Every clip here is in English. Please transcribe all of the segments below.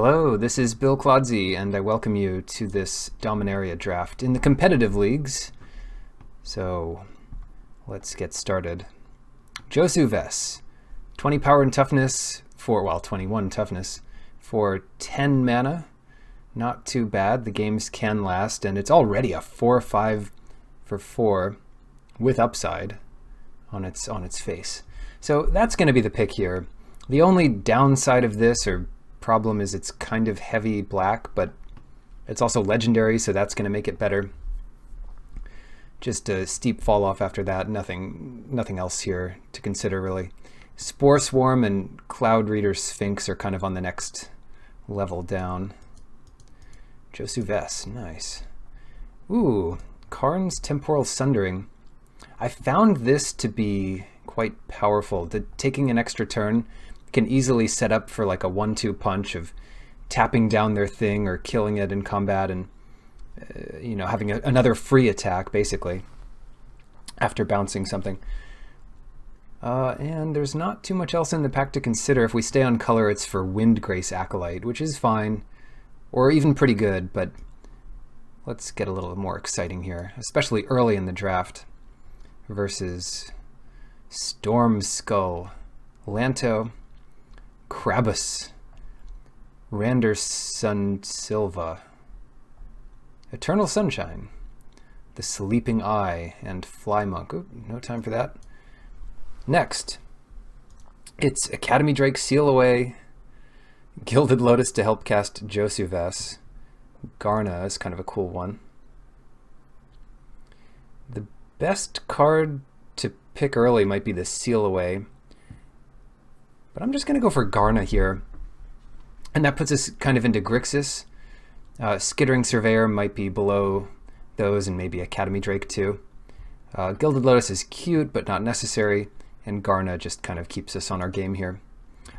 Hello, this is Bill Clodsey, and I welcome you to this Dominaria draft in the competitive leagues. So, let's get started. Josuves, 20 power and toughness for, well, 21 toughness for 10 mana. Not too bad. The games can last, and it's already a 4/5 for 4 with upside on its face. So that's going to be the pick here. The only downside of this, or problem, is it's kind of heavy black, but it's also legendary, so that's going to make it better. Just a steep fall off after that. Nothing else here to consider really. Spore Swarm and Cloud Reader Sphinx are kind of on the next level down. Josuves, nice. Ooh, Karn's Temporal Sundering. I found this to be quite powerful. Taking an extra turn can easily set up for like a 1-2 punch of tapping down their thing or killing it in combat, and you know, having another free attack basically after bouncing something. And there's not too much else in the pack to consider. If we stay on color, it's for Windgrace Acolyte, which is fine, or even pretty good, but let's get a little more exciting here, especially early in the draft, versus Storm Skull, Lanto, Krabus, Randerson Silva, Eternal Sunshine, the Sleeping Eye, and Fly Monk. Ooh, no time for that. Next, it's Academy Drake Seal Away, Gilded Lotus to help cast Josuves. Garna is kind of a cool one. The best card to pick early might be the Seal Away, but I'm just going to go for Garna here. And that puts us kind of into Grixis. Skittering Surveyor might be below those, and maybe Academy Drake too. Gilded Lotus is cute, but not necessary. And Garna just kind of keeps us on our game here.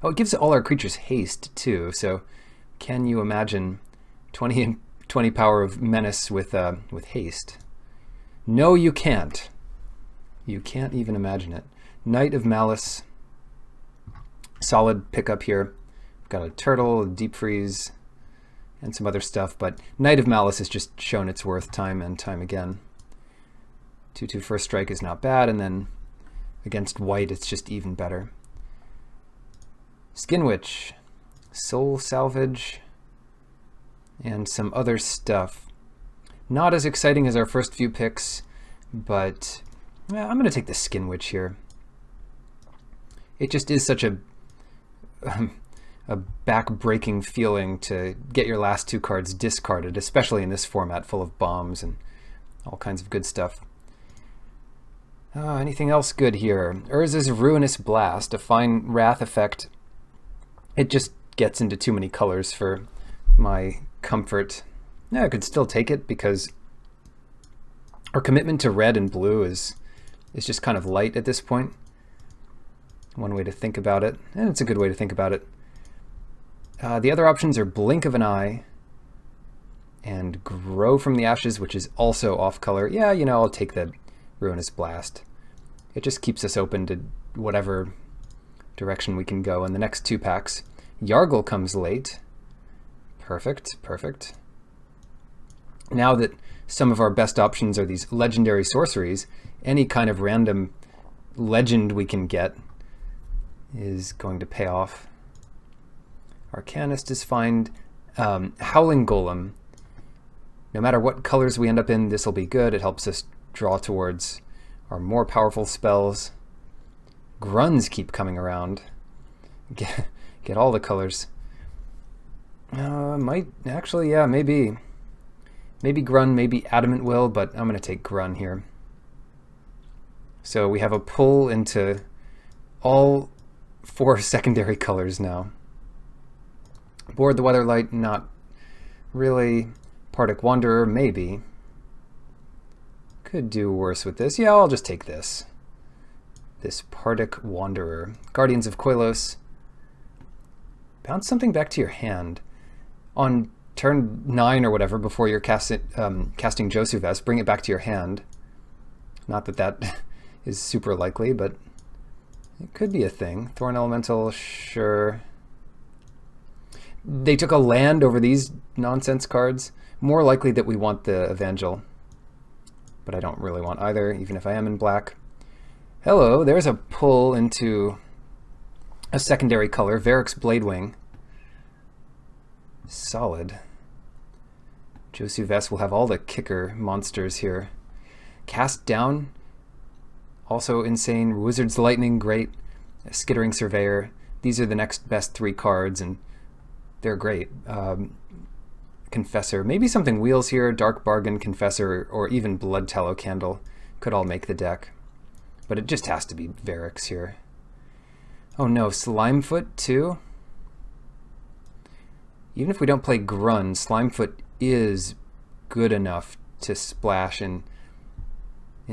Oh, it gives all our creatures haste too, so can you imagine 20 power of menace with haste? No, you can't. You can't even imagine it. Knight of Malice, solid pickup here. We've got a turtle, a deep freeze, and some other stuff, but Knight of Malice has just shown its worth time and time again. 2/2 first strike is not bad, and then against white it's just even better. Skin Witch, Soul Salvage, and some other stuff. Not as exciting as our first few picks, but I'm going to take the Skin Witch here. It just is such a back-breaking feeling to get your last two cards discarded, especially in this format full of bombs and all kinds of good stuff. Anything else good here? Urza's Ruinous Blast, a fine wrath effect. It just gets into too many colors for my comfort. Yeah, I could still take it because our commitment to red and blue is just kind of light at this point. One way to think about it, and it's a good way to think about it. The other options are Blink of an Eye and Grow from the Ashes, which is also off color. Yeah, you know, I'll take the Ruinous Blast. It just keeps us open to whatever direction we can go in the next two packs. Yargle comes late. Perfect, perfect. Now that some of our best options are these legendary sorceries, any kind of random legend we can get is going to pay off. Arcanist is fine. Howling Golem. No matter what colors we end up in, this will be good. It helps us draw towards our more powerful spells. Grunns keep coming around. Get all the colors. Might actually, yeah, maybe Grunn, maybe Adamant Will, but I'm going to take Grunn here. So we have a pull into all 4 secondary colors now. Board the Weatherlight, not really. Partic Wanderer, maybe. Could do worse with this. Yeah, I'll just take this. This Partic Wanderer. Guardians of Koilos. Bounce something back to your hand. On turn 9 or whatever, before you're casting Josuves, bring it back to your hand. Not that that is super likely, but it could be a thing. Thorn Elemental, sure. They took a land over these nonsense cards. More likely that we want the Evangel. But I don't really want either, even if I am in black. Hello, there's a pull into a secondary color, Varric's Bladewing. Solid. Josu Vess will have all the kicker monsters here. Cast Down, also insane. Wizard's Lightning, great. Skittering Surveyor. These are the next best 3 cards, and they're great. Confessor, maybe something Wheels here, Dark Bargain, Confessor, or even Blood Tallow Candle could all make the deck. But it just has to be Varric's here. Oh no, Slimefoot too? Even if we don't play Grun, Slimefoot is good enough to splash in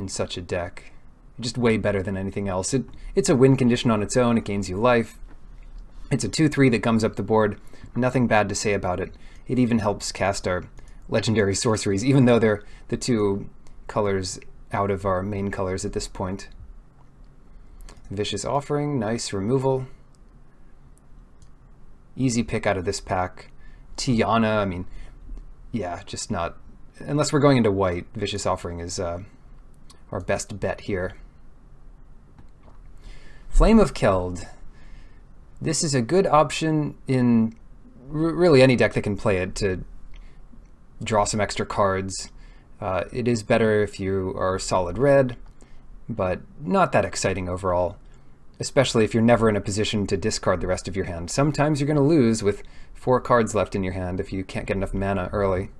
such a deck. Just way better than anything else. It's a win condition on its own, it gains you life. It's a 2/3 that comes up the board. Nothing bad to say about it. It even helps cast our legendary sorceries, even though they're the 2 colors out of our main colors at this point. Vicious Offering, nice removal. Easy pick out of this pack. Tiana, I mean, yeah, just not... Unless we're going into white, Vicious Offering is our best bet here. Flame of Keld. This is a good option in really any deck that can play it to draw some extra cards. It is better if you are solid red, but not that exciting overall, especially if you're never in a position to discard the rest of your hand. Sometimes you're going to lose with 4 cards left in your hand if you can't get enough mana early.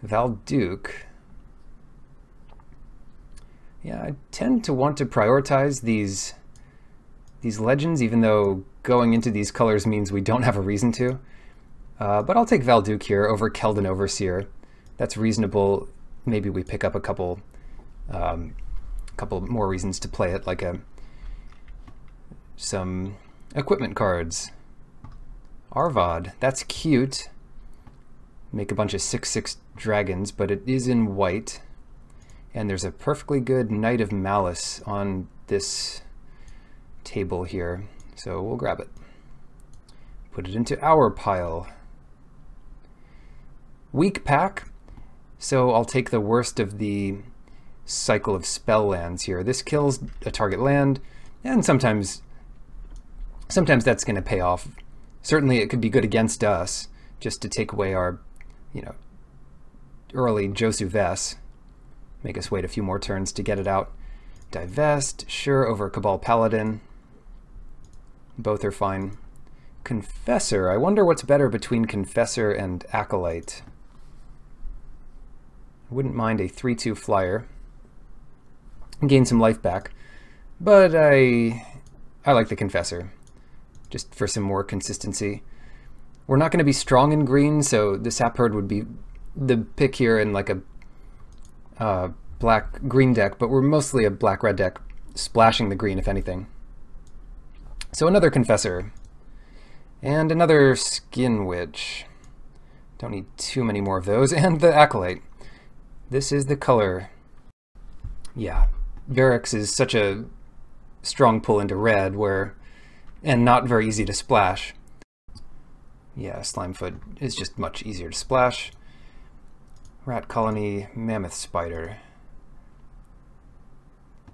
Valduke. Yeah, I tend to want to prioritize these legends, even though going into these colors means we don't have a reason to. But I'll take Valduke here over Keldon Overseer. That's reasonable. Maybe we pick up a couple more reasons to play it, like some equipment cards. Arvad, that's cute. Make a bunch of 6/6 dragons, but it is in white. And there's a perfectly good Knight of Malice on this table here, so we'll grab it. Put it into our pile. Weak pack, so I'll take the worst of the cycle of spell lands here. This kills a target land, and sometimes that's going to pay off. Certainly it could be good against us, just to take away our, early Josu Vess. Make us wait a few more turns to get it out. Divest, sure, over Cabal Paladin. Both are fine. Confessor, I wonder what's better between Confessor and Acolyte. I wouldn't mind a 3/2 flyer. Gain some life back, but I like the Confessor, just for some more consistency. We're not going to be strong in green, so the Sap Herd would be the pick here in like a black-green deck, but we're mostly a black-red deck, splashing the green if anything. So another Confessor. And another Skin Witch. Don't need too many more of those. And the Acolyte. This is the color. Yeah, Varric's is such a strong pull into red, and not very easy to splash. Yeah, Slimefoot is just much easier to splash. Rat Colony, Mammoth Spider.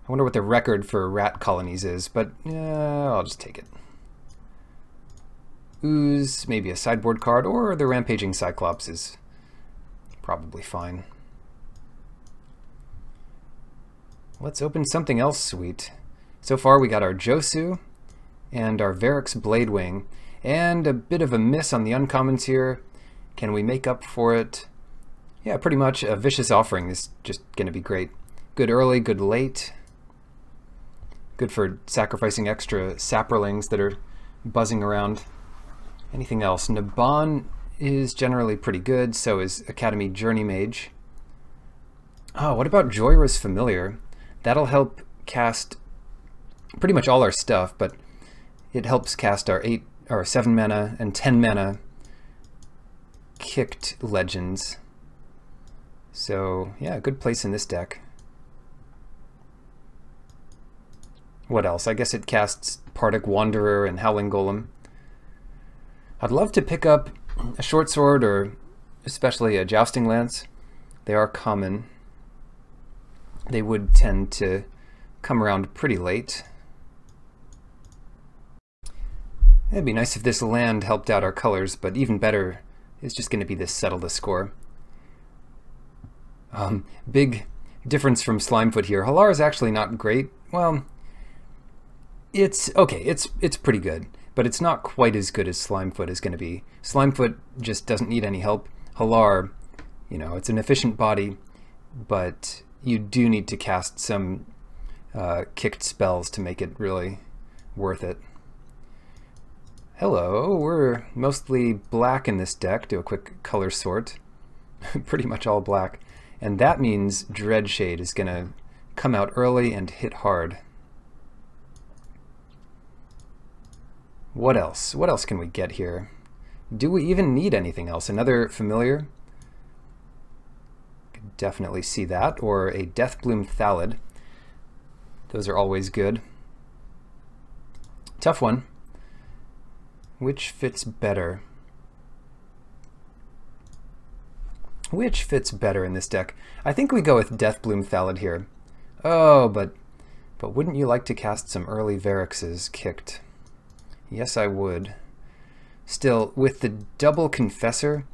I wonder what the record for rat colonies is, but I'll just take it. Ooze, maybe a sideboard card, or the Rampaging Cyclops is probably fine. Let's open something else sweet. So far we got our Josu and our Varric's Bladewing, and a bit of a miss on the uncommons here. Can we make up for it? Yeah, pretty much. A Vicious Offering is just going to be great. Good early, good late. Good for sacrificing extra saprolings that are buzzing around. Anything else? Naban is generally pretty good, so is Academy Journey Mage. Oh, what about Joyra's Familiar? That'll help cast pretty much all our stuff, but it helps cast our 7 mana and 10 mana kicked legends. So yeah, good place in this deck. What else? I guess it casts Pardic Wanderer and Howling Golem. I'd love to pick up a short sword or especially a jousting lance. They are common. They would tend to come around pretty late. It'd be nice if this land helped out our colors, but even better is just going to be this settle the score. Big difference from Slimefoot here. Halar is actually not great. Well, it's okay. It's pretty good, but it's not quite as good as Slimefoot is going to be. Slimefoot just doesn't need any help. Halar, you know, it's an efficient body, but you do need to cast some kicked spells to make it really worth it. Hello, we're mostly black in this deck. Do a quick color sort. Pretty much all black. And that means Dreadshade is going to come out early and hit hard. What else? What else can we get here? Do we even need anything else? Another familiar? Could definitely see that. Or a Deathbloom Thallid. Those are always good. Tough one. Which fits better? Which fits better in this deck? I think we go with Deathbloom Thallid here. Oh, but wouldn't you like to cast some early Varixes kicked? Yes, I would. Still, with the double Confessor,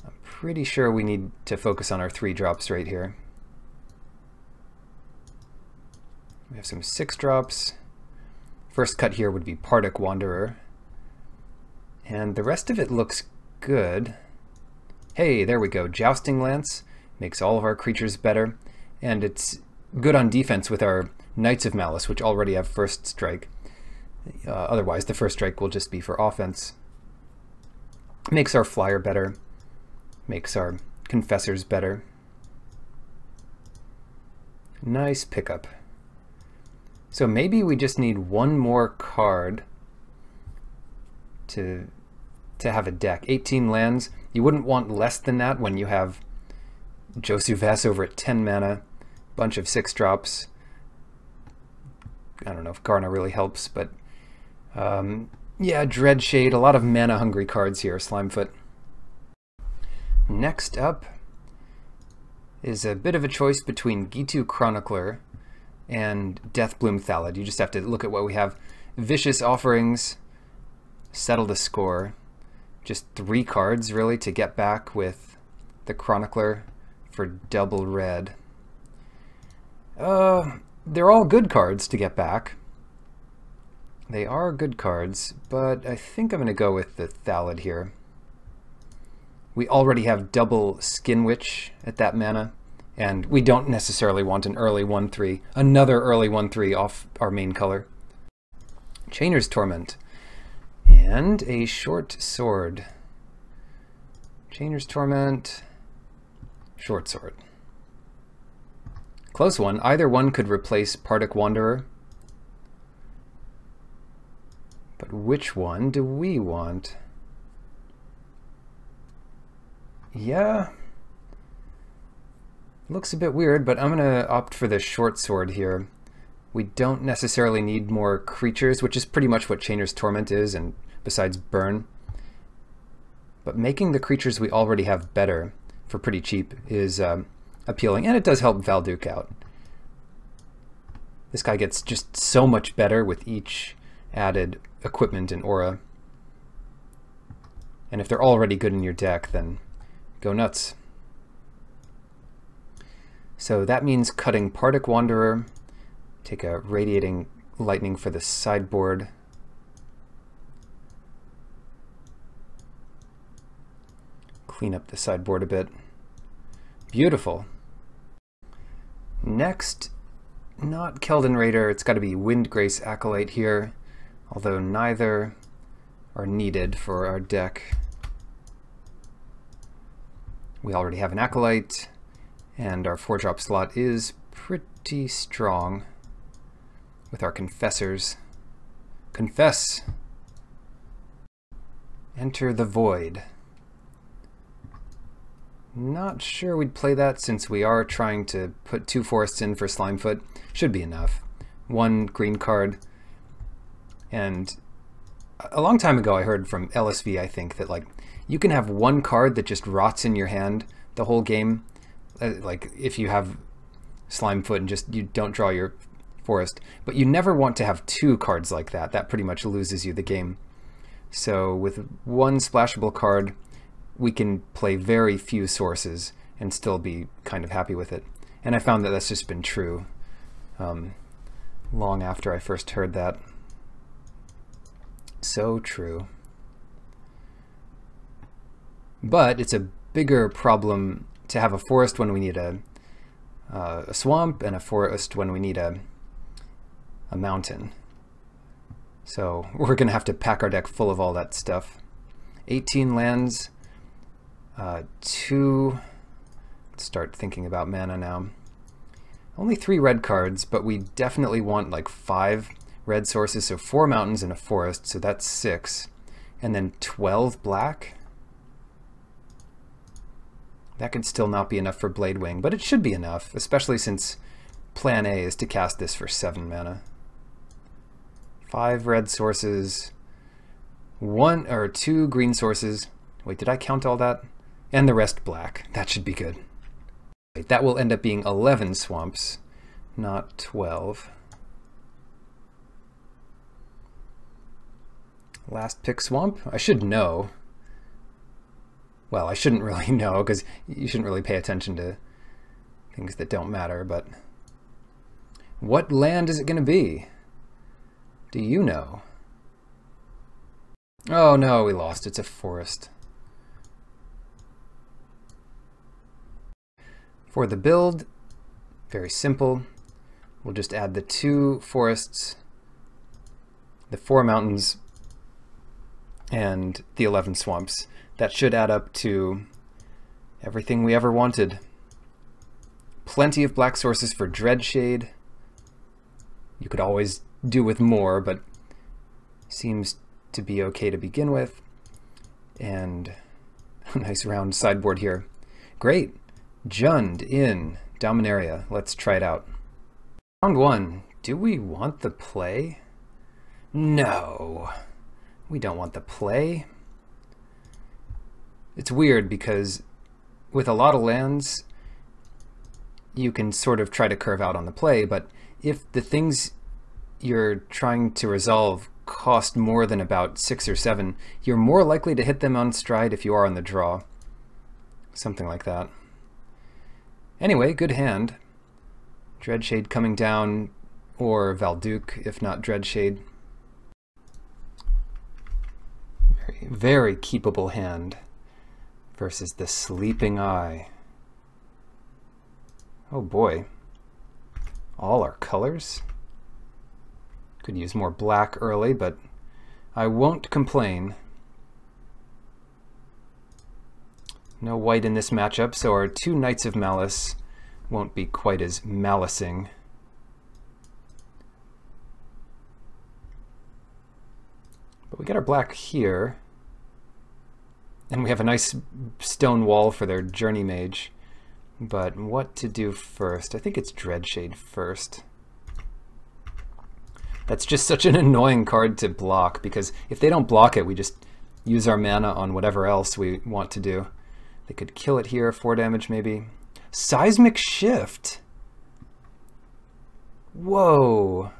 I'm pretty sure we need to focus on our 3-drops right here. We have some 6-drops. First cut here would be Pardic Wanderer. And the rest of it looks good. Hey, there we go. Jousting Lance makes all of our creatures better. And it's good on defense with our Knights of Malice, which already have First Strike. Otherwise, the First Strike will just be for offense. Makes our Flyer better. Makes our Confessors better. Nice pickup. So maybe we just need one more card to have a deck. 18 lands. You wouldn't want less than that when you have Josuvess over at 10 mana, bunch of 6-drops. I don't know if Garna really helps, but yeah, Dreadshade, a lot of mana-hungry cards here, Slimefoot. Next up is a bit of a choice between Gitu Chronicler and Deathbloom Thallid. You just have to look at what we have. Vicious Offerings, settle the score. Just 3 cards, really, to get back with the Chronicler for double red. They're all good cards to get back. They are good cards, but I think I'm going to go with the Thallid here. We already have double Skin Witch at that mana, and we don't necessarily want an early 1/3, another early 1/3 off our main color. Chainer's Torment. And a short sword. Chainer's Torment, short sword. Close one. Either one could replace Pardic Wanderer. But which one do we want? Yeah. Looks a bit weird, but I'm going to opt for the short sword here. We don't necessarily need more creatures, which is pretty much what Chainer's Torment is, and besides burn. But making the creatures we already have better for pretty cheap is appealing, and it does help Valduke out. This guy gets just so much better with each added equipment and aura. And if they're already good in your deck, then go nuts. So that means cutting Pardic Wanderer, take a Radiating Lightning for the sideboard. Clean up the sideboard a bit. Beautiful. Next, not Keldon Raider, it's got to be Windgrace Acolyte here, although neither are needed for our deck. We already have an Acolyte, and our 4-drop slot is pretty strong with our Confessors. Confess! Enter the Void. Not sure we'd play that since we are trying to put 2 forests in for Slimefoot. Should be enough. 1 green card, and a long time ago I heard from LSV, I think, that like you can have one card that just rots in your hand the whole game. Like if you have Slimefoot and just you don't draw your forest, but you never want to have two cards like that. That pretty much loses you the game. So with one splashable card, we can play very few sources and still be kind of happy with it. And I found that that's just been true long after I first heard that. So true. But it's a bigger problem to have a forest when we need a swamp and a forest when we need a mountain. So we're going to have to pack our deck full of all that stuff. 18 lands, 2... Let's start thinking about mana now. Only 3 red cards, but we definitely want like 5 red sources, so 4 mountains and a forest, so that's 6. And then 12 black. That could still not be enough for Bladewing, but it should be enough, especially since plan A is to cast this for 7 mana. 5 red sources, 1 or 2 green sources. Wait, did I count all that? And the rest black. That should be good. Wait, that will end up being 11 swamps, not 12. Last pick swamp? I should know. Well, I shouldn't really know, because you shouldn't really pay attention to things that don't matter, but what land is it going to be? Do you know? Oh no, we lost. It's a forest. For the build, very simple. We'll just add the 2 forests, the 4 mountains, and the 11 swamps. That should add up to everything we ever wanted. Plenty of black sources for Dreadshade. You could always do with more, but seems to be okay to begin with. And a nice round sideboard here. Great. Jund in Dominaria. Let's try it out. Round 1. Do we want the play? No. We don't want the play. It's weird because with a lot of lands, you can sort of try to curve out on the play, but if the things you're trying to resolve cost more than about 6 or 7, you're more likely to hit them on stride if you are on the draw. Something like that. Anyway, good hand. Dreadshade coming down, or Valduke, if not Dreadshade. Very, very keepable hand. Versus the Sleeping Eye. Oh boy. All our colors? Could use more black early, but I won't complain. No white in this matchup, so our 2 Knights of Malice won't be quite as malicing. But we got our black here. And we have a nice stone wall for their Journey Mage. But what to do first? I think it's Dreadshade first. That's just such an annoying card to block, because if they don't block it, we just use our mana on whatever else we want to do. They could kill it here, 4 damage maybe. Seismic Shift! Whoa!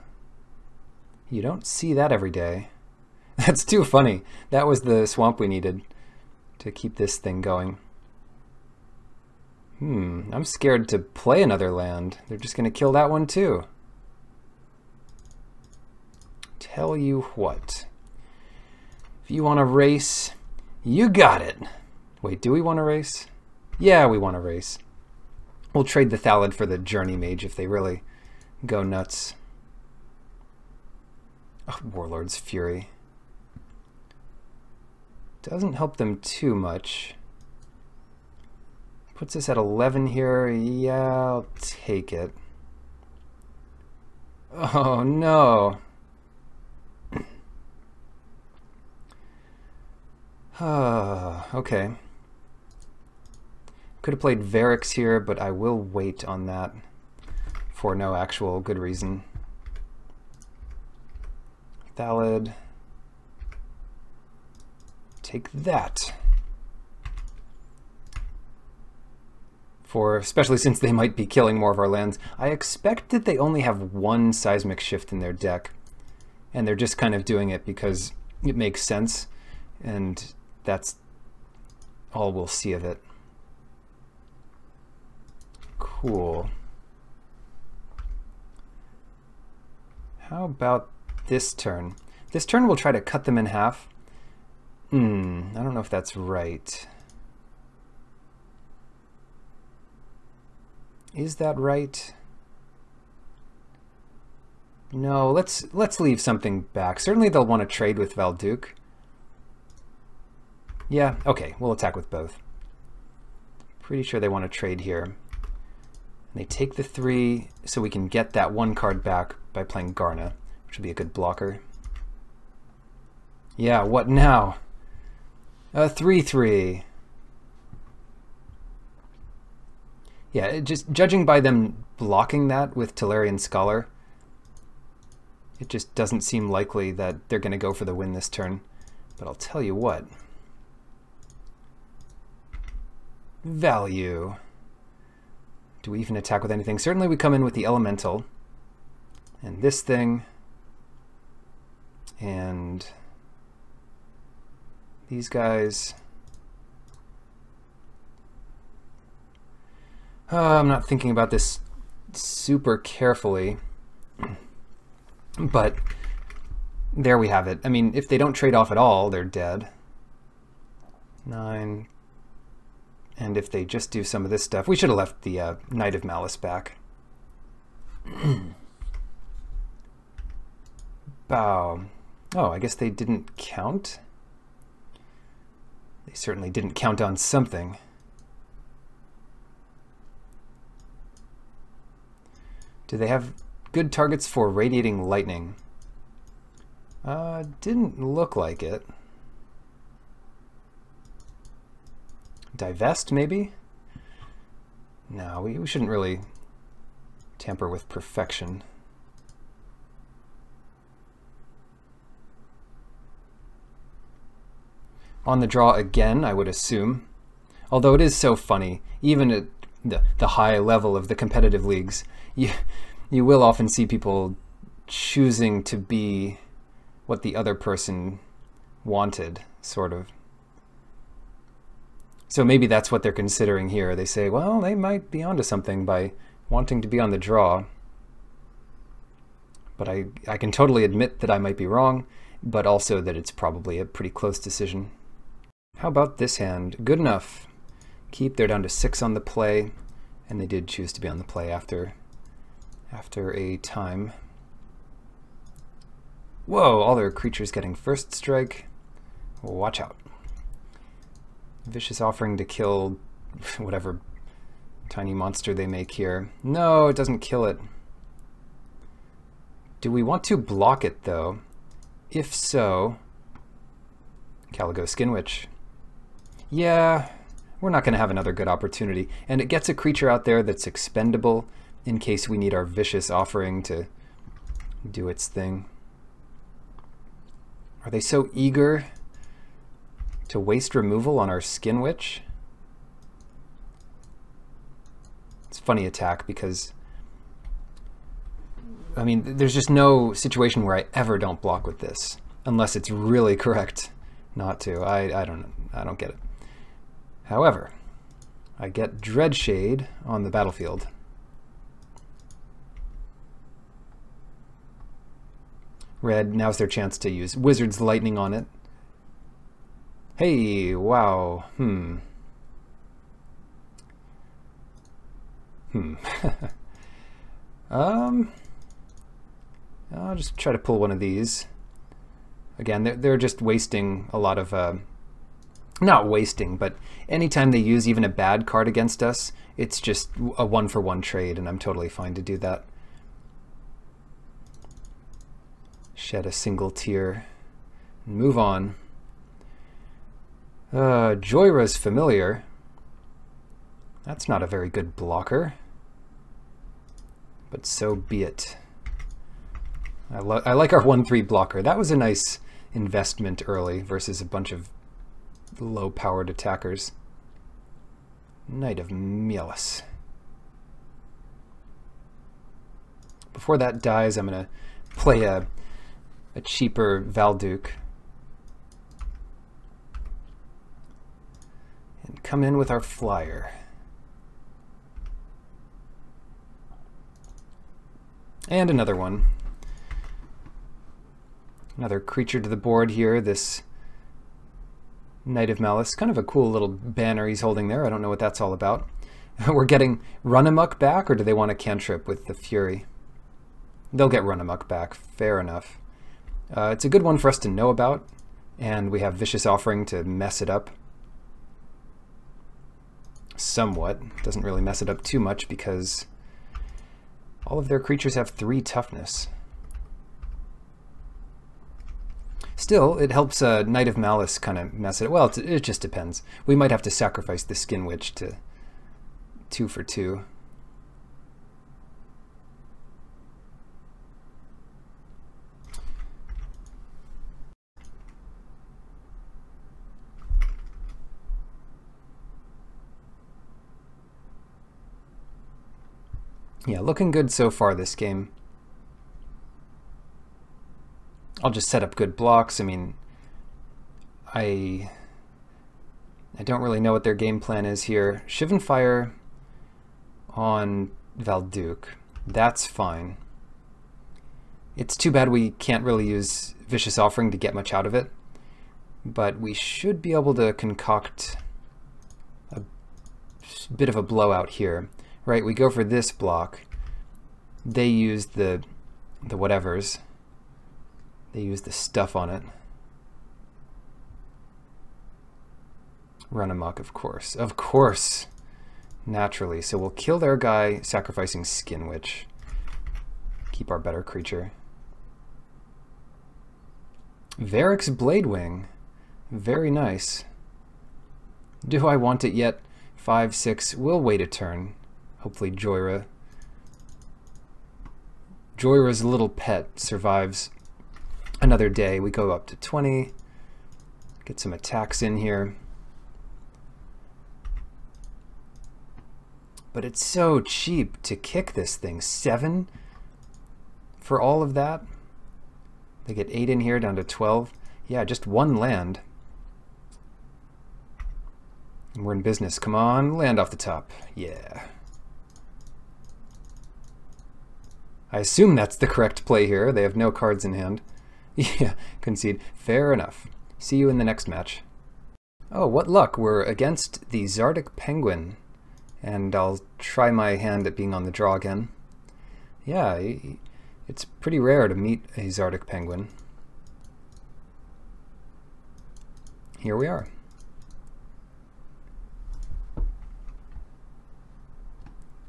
You don't see that every day. That's too funny. That was the swamp we needed to keep this thing going. I'm scared to play another land. They're just going to kill that one too. Tell you what. If you want to race, you got it. Wait, do we want to race? Yeah, we want to race. We'll trade the Thallid for the Journey Mage if they really go nuts. Oh, Warlord's Fury. Doesn't help them too much. Puts us at 11 here. Yeah, I'll take it. Oh no. Okay. Could have played Varix here, but I will wait on that for no actual good reason. Thallid. Take that. Especially since they might be killing more of our lands. I expect that they only have one seismic shift in their deck, and they're just kind of doing it because it makes sense, and that's all we'll see of it. Cool. How about this turn? This turn we'll try to cut them in half. I don't know if that's right. Is that right? No, let's leave something back. Certainly they'll want to trade with Valduc. Yeah, okay, we'll attack with both. Pretty sure they want to trade here. They take the 3 so we can get that 1 card back by playing Garna, which will be a good blocker. Yeah, what now? A 3/3. Yeah, just judging by them blocking that with Tolarian Scholar, it just doesn't seem likely that they're going to go for the win this turn. But I'll tell you what. Value. Do we even attack with anything? Certainly we come in with the Elemental. And this thing. And these guys. I'm not thinking about this super carefully. But there we have it. I mean, if they don't trade off at all, they're dead. 9. And if they just do some of this stuff, we should have left the Knight of Malice back. Bow. Oh, I guess they didn't count. They certainly didn't count on something. Do they have good targets for Radiating Lightning? Didn't look like it. Divest, maybe? No, we shouldn't really tamper with perfection. On the draw again, I would assume. Although it is so funny, even at the high level of the competitive leagues, you will often see people choosing to be what the other person wanted, sort of. So maybe that's what they're considering here. They say, well, they might be onto something by wanting to be on the draw. But I can totally admit that I might be wrong, but also that it's probably a pretty close decision. How about this hand? Good enough. Keep, they're down to 6 on the play, and they did choose to be on the play after a time. Whoa, all their creatures getting first strike. Watch out. Vicious Offering to kill whatever tiny monster they make here. No, it doesn't kill it. Do we want to block it, though? If so, Caligo Skinwitch. Yeah, we're not going to have another good opportunity. And it gets a creature out there that's expendable in case we need our Vicious Offering to do its thing. Are they so eager to waste removal on our Skinwitch? It's a funny attack because, I mean, there's just no situation where I ever don't block with this, unless it's really correct not to. I don't get it. However, I get Dreadshade on the battlefield. Red, now's their chance to use Wizard's Lightning on it. Hey, wow, I'll just try to pull one of these. Again, they're just wasting a lot of, not wasting, but anytime they use even a bad card against us, it's just a 1-for-1 trade, and I'm totally fine to do that. Shed a single tear. Move on. Joyra's Familiar. That's not a very good blocker. But so be it. I like our 1/3 blocker. That was a nice investment early versus a bunch of low-powered attackers. Knight of Mielis. Before that dies, I'm going to play a cheaper Valduke. And come in with our flyer. And another one. Another creature to the board here, this Knight of Malice. Kind of a cool little banner he's holding there. I don't know what that's all about. We're getting Run Amok back, or do they want a cantrip with the Fury? They'll get Run Amok back. Fair enough. It's a good one for us to know about, and we have Vicious Offering to mess it up. Somewhat. Doesn't really mess it up too much because all of their creatures have 3 toughness. Still, it helps Knight of Malice kind of mess it up. Well, it just depends. We might have to sacrifice the Skin Witch to 2 for 2. Yeah, looking good so far this game. I'll just set up good blocks. I mean, I don't really know what their game plan is here. Shivan Fire on Valduke. That's fine. It's too bad we can't really use Vicious Offering to get much out of it, but we should be able to concoct a bit of a blowout here. Right, we go for this block. They use the whatevers. They use the stuff on it. Run Amok, of course. Of course! Naturally. So we'll kill their guy, sacrificing Skin Witch. Keep our better creature. Varric's Bladewing. Very nice. Do I want it yet? 5, 6. We'll wait a turn. Hopefully Joyra. Joyra's little pet survives another day. We go up to 20. Get some attacks in here. But it's so cheap to kick this thing. 7 for all of that. They get 8 in here down to 12. Yeah, just 1 land. And we're in business. Come on, land off the top. Yeah. I assume that's the correct play here. They have no cards in hand. Yeah, concede. Fair enough. See you in the next match. Oh, what luck. We're against the Zardic Penguin. And I'll try my hand at being on the draw again. Yeah, it's pretty rare to meet a Zardic Penguin. Here we are.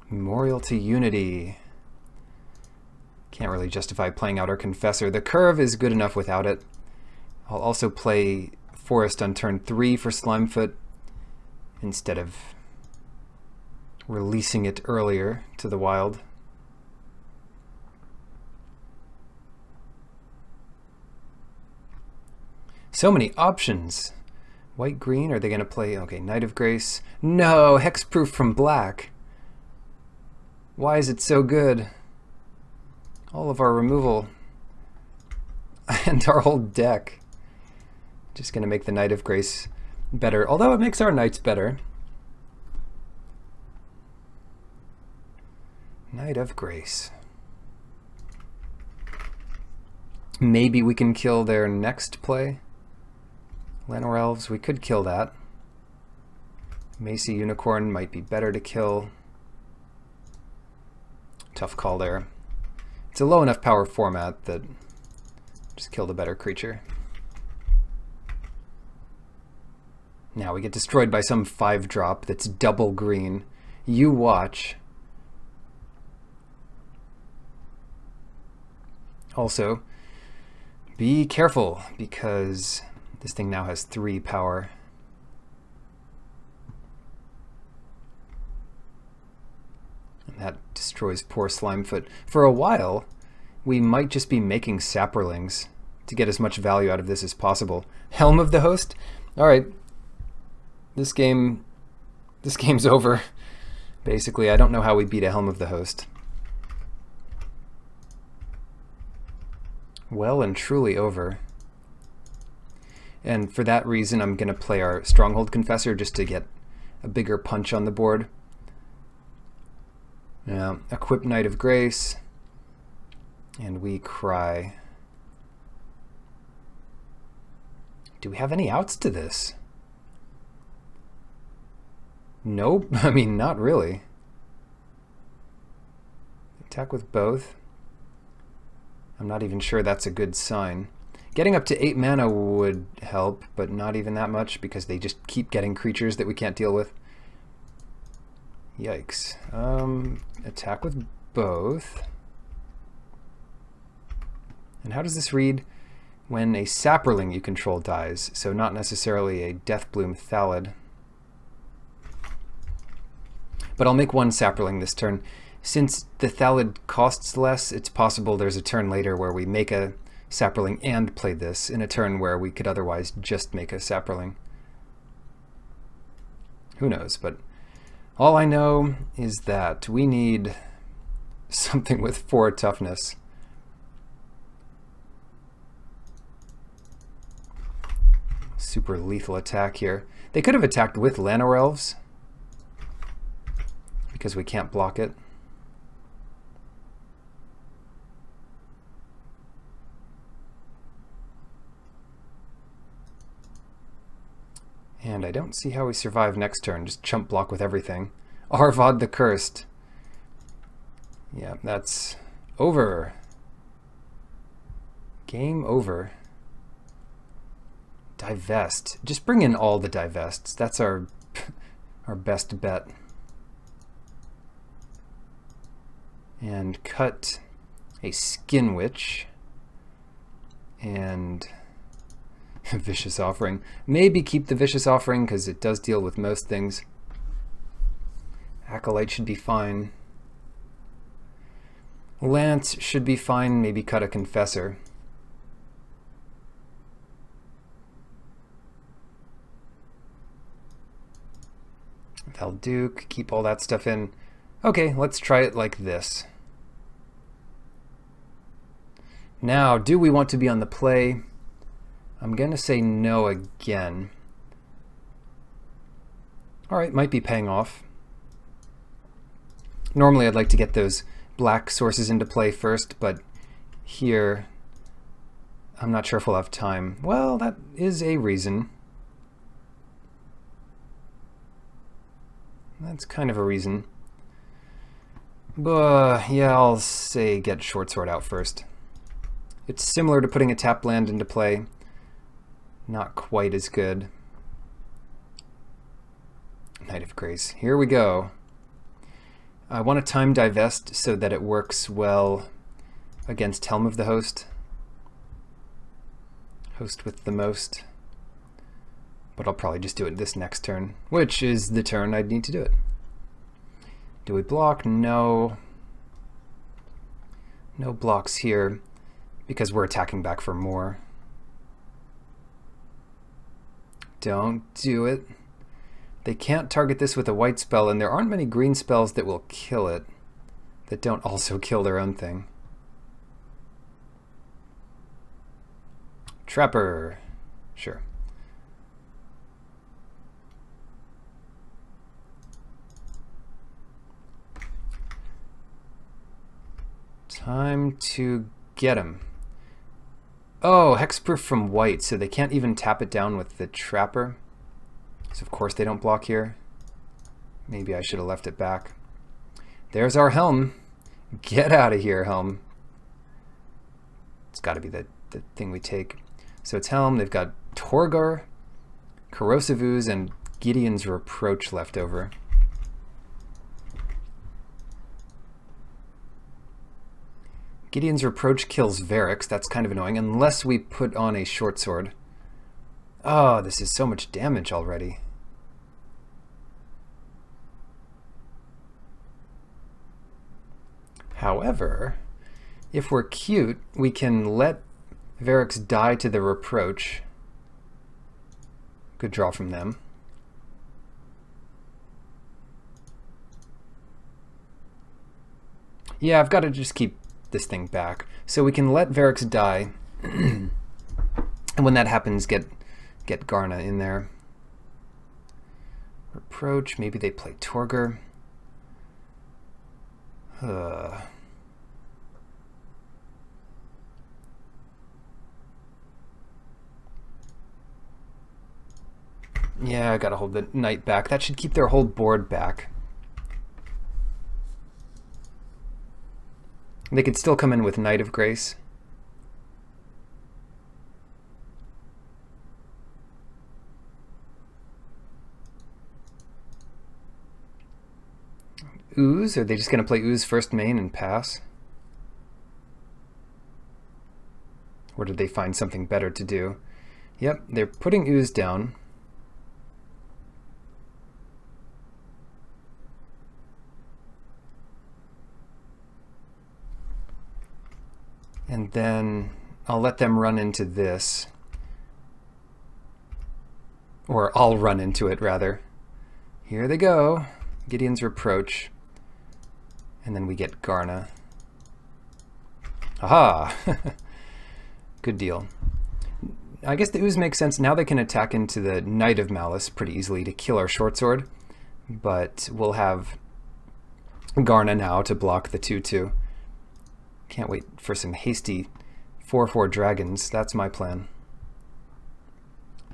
Memorial to Unity. Can't really justify playing out our Confessor. The curve is good enough without it. I'll also play Forest on turn 3 for Slimefoot instead of releasing it earlier to the wild. So many options. White-green, are they going to play? Okay, Knight of Grace. No, Hexproof from black. Why is it so good? All of our removal and our whole deck. Just going to make the Knight of Grace better, although it makes our knights better. Knight of Grace. Maybe we can kill their next play. Llanowar Elves, we could kill that. Macy Unicorn might be better to kill. Tough call there. It's a low enough power format that just kill the better creature. Now we get destroyed by some 5-drop that's double green. You watch. Also, be careful because this thing now has 3 power. That destroys poor Slimefoot. For a while, we might just be making Saprolings to get as much value out of this as possible. Helm of the Host? Alright, This game's over. Basically, I don't know how we beat a Helm of the Host. Well and truly over. And for that reason, I'm going to play our Stronghold Confessor just to get a bigger punch on the board. Equip Knight of Grace. And we cry. Do we have any outs to this? Nope. I mean, not really. Attack with both. I'm not even sure that's a good sign. Getting up to 8 mana would help, but not even that much because they just keep getting creatures that we can't deal with. Yikes. Attack with both. And how does this read? When a sapperling you control dies, so not necessarily a Deathbloom Thallid. But I'll make one sapperling this turn. Since the Thallid costs less, it's possible there's a turn later where we make a sapperling and play this in a turn where we could otherwise just make a sapperling. Who knows, but all I know is that we need something with 4 toughness. Super lethal attack here. They could have attacked with Llanowar Elves because we can't block it. And I don't see how we survive next turn. Just chump block with everything. Arvad the Cursed. Yeah, that's over. Game over. Divest. Just bring in all the divests. That's our best bet. And cut a Skin Witch. And Vicious Offering. Maybe keep the Vicious Offering because it does deal with most things. Acolyte should be fine. Lance should be fine. Maybe cut a Confessor. Valduke, keep all that stuff in. Okay, let's try it like this. Now, do we want to be on the play? I'm going to say no again. Alright, might be paying off. Normally I'd like to get those black sources into play first, but here I'm not sure if we'll have time. Well, that is a reason. That's kind of a reason. But yeah, I'll say get Short Sword out first. It's similar to putting a tap land into play. Not quite as good. Knight of Grace. Here we go. I want to time divest so that it works well against Helm of the Host. Host with the most. But I'll probably just do it this next turn, which is the turn I'd need to do it. Do we block? No. No blocks here because we're attacking back for more. Don't do it. They can't target this with a white spell, and there aren't many green spells that will kill it that don't also kill their own thing. Trapper. Sure. Time to get him. Oh, hexproof from white, so they can't even tap it down with the Trapper. So of course they don't block here. Maybe I should have left it back. There's our Helm. Get out of here, Helm. It's got to be the thing we take. So it's Helm. They've got Torgar, Corrosive Ooze, and Gideon's Reproach left over. Gideon's Reproach kills Varix. That's kind of annoying, unless we put on a Short Sword. Oh, this is so much damage already. However, if we're cute, we can let Varix die to the Reproach. Good draw from them. Yeah, I've got to just keep this thing back. So we can let Varix die. And when that happens, get Garna in there. Reproach, maybe they play Torgor. Yeah, I gotta hold the knight back. That should keep their whole board back. They could still come in with Knight of Grace. Ooze? Are they just going to play Ooze first main and pass? Or did they find something better to do? Yep, they're putting Ooze down. And then I'll let them run into this. Or I'll run into it, rather. Here they go. Gideon's Reproach. And then we get Garna. Aha! Good deal. I guess the Ooze makes sense. Now they can attack into the Knight of Malice pretty easily to kill our short sword. But we'll have Garna now to block the 2-2. Can't wait for some hasty 4-4 dragons. That's my plan.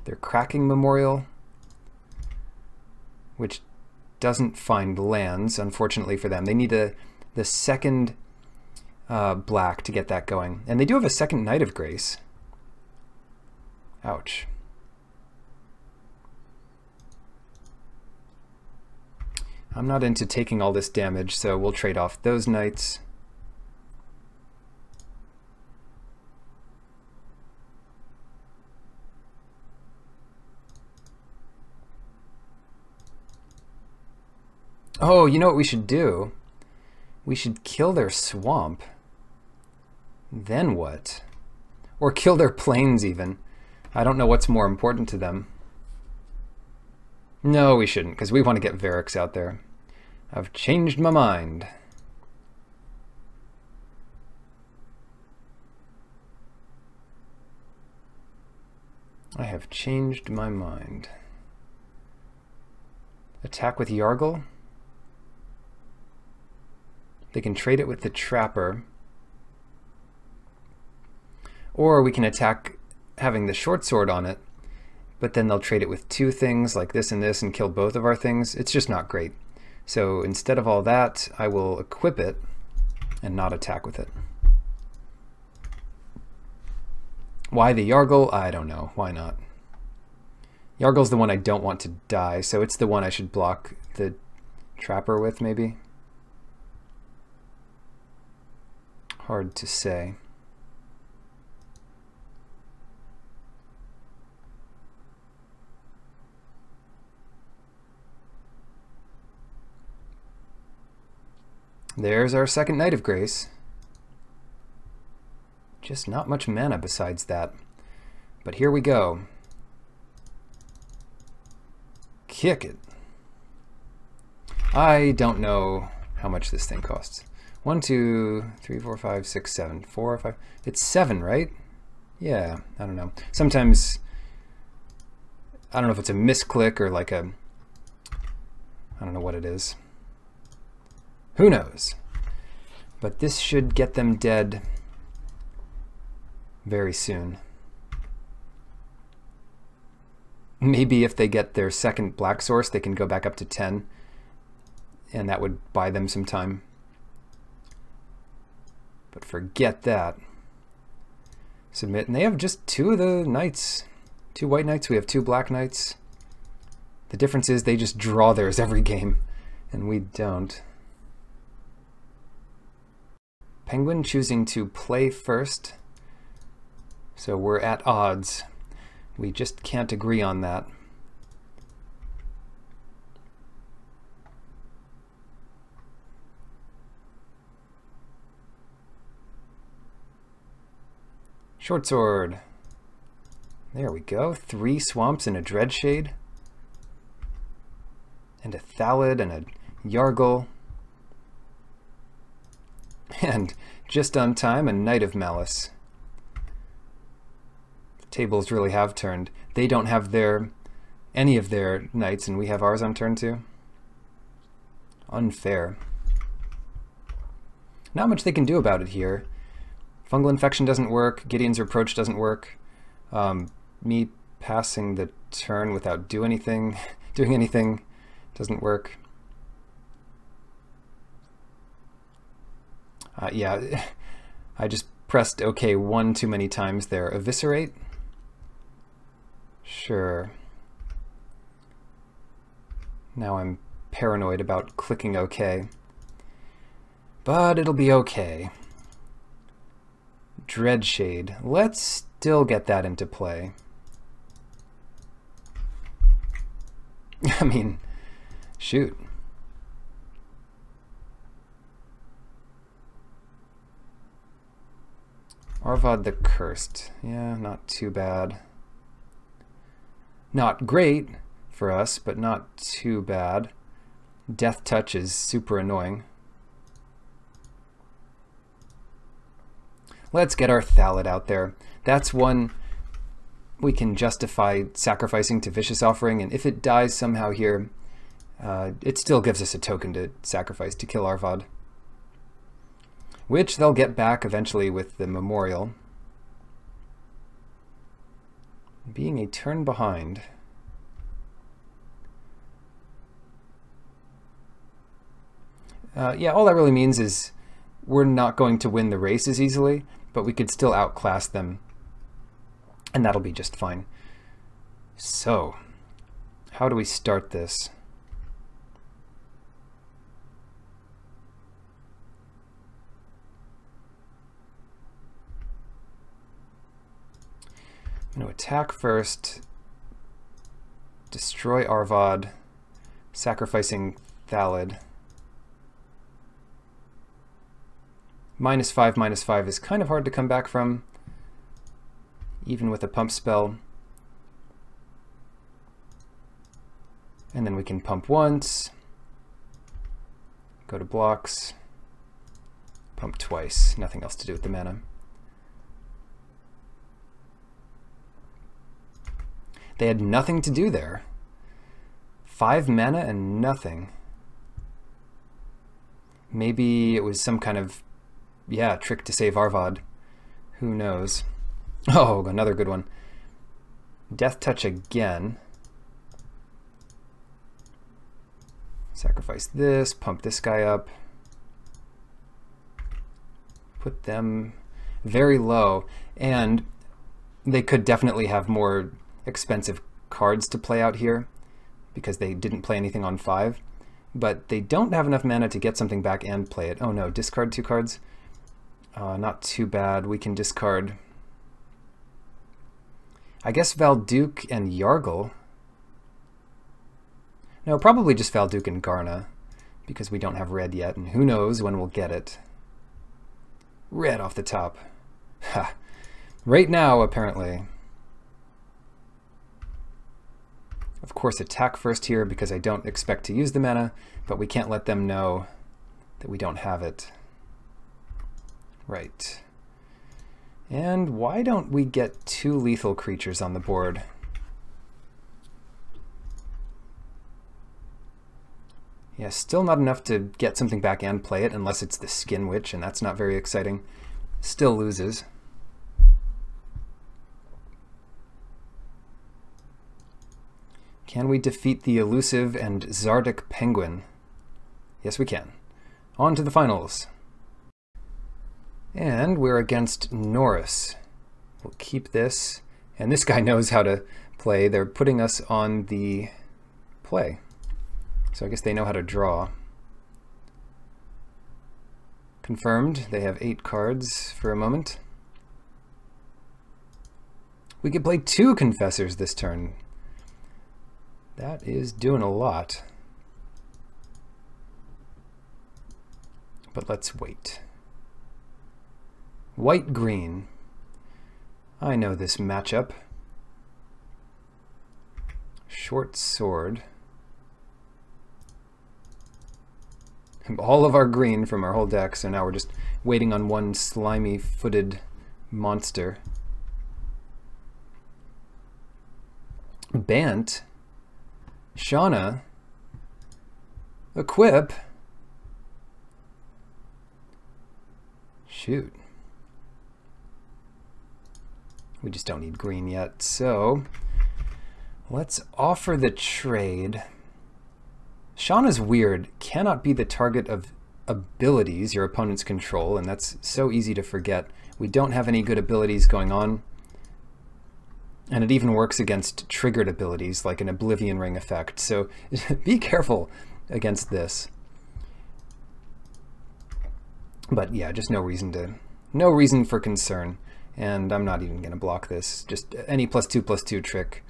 They're cracking Memorial, which doesn't find lands, unfortunately for them. They need the second black to get that going. And they do have a second Knight of Grace. Ouch. I'm not into taking all this damage, so we'll trade off those knights. Oh, you know what we should do? We should kill their swamp. Then what? Or kill their plains, even. I don't know what's more important to them. No, we shouldn't, because we want to get Varix out there. I've changed my mind. I have changed my mind. Attack with Yargle? They can trade it with the Trapper. Or we can attack having the short sword on it, but then they'll trade it with two things like this and kill both of our things. It's just not great. So instead of all that, I will equip it and not attack with it. Why the Yargle? I don't know. Why not? Yargle's the one I don't want to die, so it's the one I should block the Trapper with, maybe? Hard to say. There's our second Knight of Grace. Just not much mana besides that. But here we go. Kick it. I don't know how much this thing costs. 1, 2, 3, 4, 5, 6, 7. 4, 5. It's 7, right? Yeah, I don't know. Sometimes, I don't know if it's a misclick or like a, I don't know what it is. Who knows? But this should get them dead very soon. Maybe if they get their second black source, they can go back up to 10, and that would buy them some time. But forget that. Submit, and they have just 2 of the knights. 2 white knights, we have 2 black knights. The difference is they just draw theirs every game, and we don't. Penguin choosing to play first, so we're at odds. We just can't agree on that. Short sword. There we go. 3 swamps and a Dreadshade. And a Thallid and a Yargle. And just on time, a Knight of Malice. The tables really have turned. They don't have any of their knights, and we have ours on turn 2. Unfair. Not much they can do about it here. Fungal Infection doesn't work. Gideon's Reproach doesn't work. Me passing the turn without doing anything doesn't work. Yeah, I just pressed OK one too many times there. Eviscerate? Sure. Now I'm paranoid about clicking OK. But it'll be okay. Dreadshade. Let's still get that into play. I mean, shoot. Arvad the Cursed. Yeah, not too bad. Not great for us, but not too bad. Death Touch is super annoying. Let's get our Thallid out there. That's one we can justify sacrificing to Vicious Offering, and if it dies somehow here, it still gives us a token to sacrifice to kill Arvad. Which they'll get back eventually with the Memorial. Being a turn behind. Yeah, all that really means is we're not going to win the race as easily, but we could still outclass them, and that'll be just fine. So, how do we start this? I'm going to attack first, destroy Arvad, sacrificing Thallid. -5/-5 is kind of hard to come back from, even with a pump spell. And then we can pump once, go to blocks, pump twice. Nothing else to do with the mana. They had nothing to do there. 5 mana and nothing. Maybe it was some kind of, yeah, trick to save Arvad. Who knows? Oh, another good one. Death Touch again. Sacrifice this, pump this guy up. Put them very low. And they could definitely have more expensive cards to play out here because they didn't play anything on 5. But they don't have enough mana to get something back and play it. Oh no, discard 2 cards. Not too bad. We can discard, I guess, Valduke and Yargle. No, probably just Valduke and Garna, because we don't have red yet, and who knows when we'll get it. Red off the top. Ha! Right now, apparently. Of course, attack first here, because I don't expect to use the mana, but we can't let them know that we don't have it. Right. And why don't we get 2 lethal creatures on the board? Yeah, still not enough to get something back and play it, unless it's the Skin Witch, and that's not very exciting. Still loses. Can we defeat the elusive and Zardic Penguin? Yes, we can. On to the finals. And we're against Norris. We'll keep this. And this guy knows how to play. They're putting us on the play. So I guess they know how to draw. Confirmed. They have 8 cards for a moment. We could play 2 Confessors this turn. That is doing a lot. But let's wait. White-green. I know this matchup. Short sword. all of our green from our whole deck, so now we're just waiting on one slimy-footed monster. Bant, Shauna, equip. Shoot. We just don't need green yet, so let's offer the trade. Shauna's weird, cannot be the target of abilities your opponents control, and that's so easy to forget. We don't have any good abilities going on, and it even works against triggered abilities like an Oblivion Ring effect, so be careful against this. But yeah, just no reason for concern, and I'm not even going to block this. Just any +2/+2 trick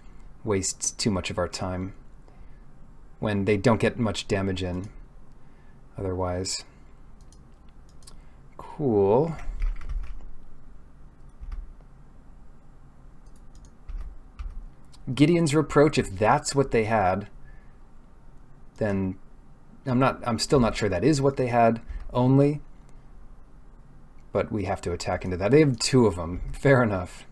wastes too much of our time when they don't get much damage in otherwise. Cool. Gideon's Reproach, if that's what they had, then I'm still not sure that is what they had only, but we have to attack into that. They have two of them. Fair enough.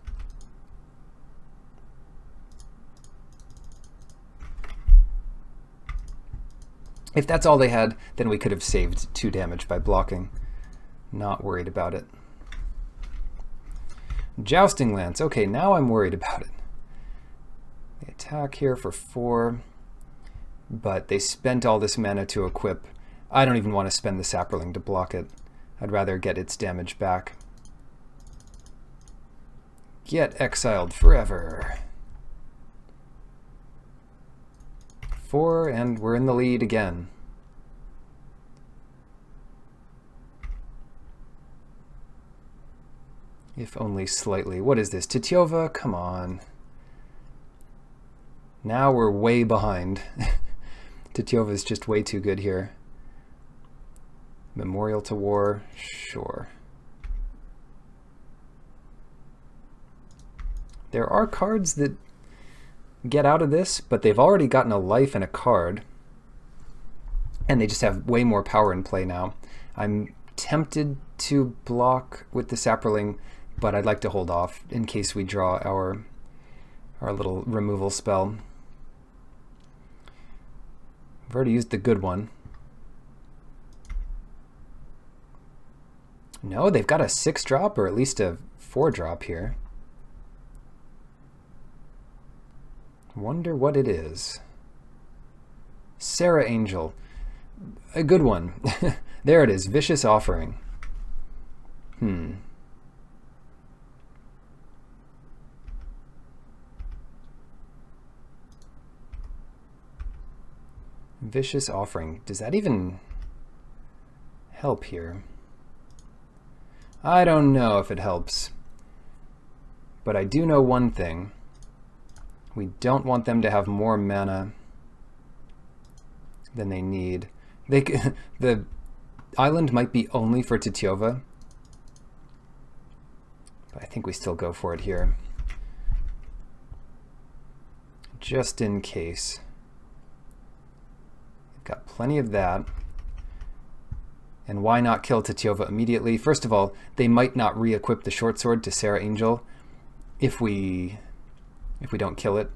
If that's all they had, then we could have saved 2 damage by blocking. Not worried about it. Jousting Lance. Okay, now I'm worried about it. They attack here for 4, but they spent all this mana to equip. I don't even want to spend the Sapperling to block it. I'd rather get its damage back. Get exiled forever. 4, and we're in the lead again. If only slightly. What is this? Titiova? Come on. Now we're way behind. Titiova's just way too good here. Memorial to War, sure. There are cards that get out of this, but they've already gotten a life and a card, and they just have way more power in play now. I'm tempted to block with the Sapperling, but I'd like to hold off in case we draw our little removal spell. I've already used the good one. No, they've got a 6-drop or at least a 4-drop here. Wonder what it is. Sarah Angel. A good one. There it is. Vicious Offering. Vicious Offering. Does that even help here? I don't know if it helps. But I do know one thing. We don't want them to have more mana than they need. The island might be only for Titiova, but I think we still go for it here. Just in case. We've got plenty of that. And why not kill Titiova immediately? First of all, they might not re-equip the short sword to Sarah Angel if we don't kill it.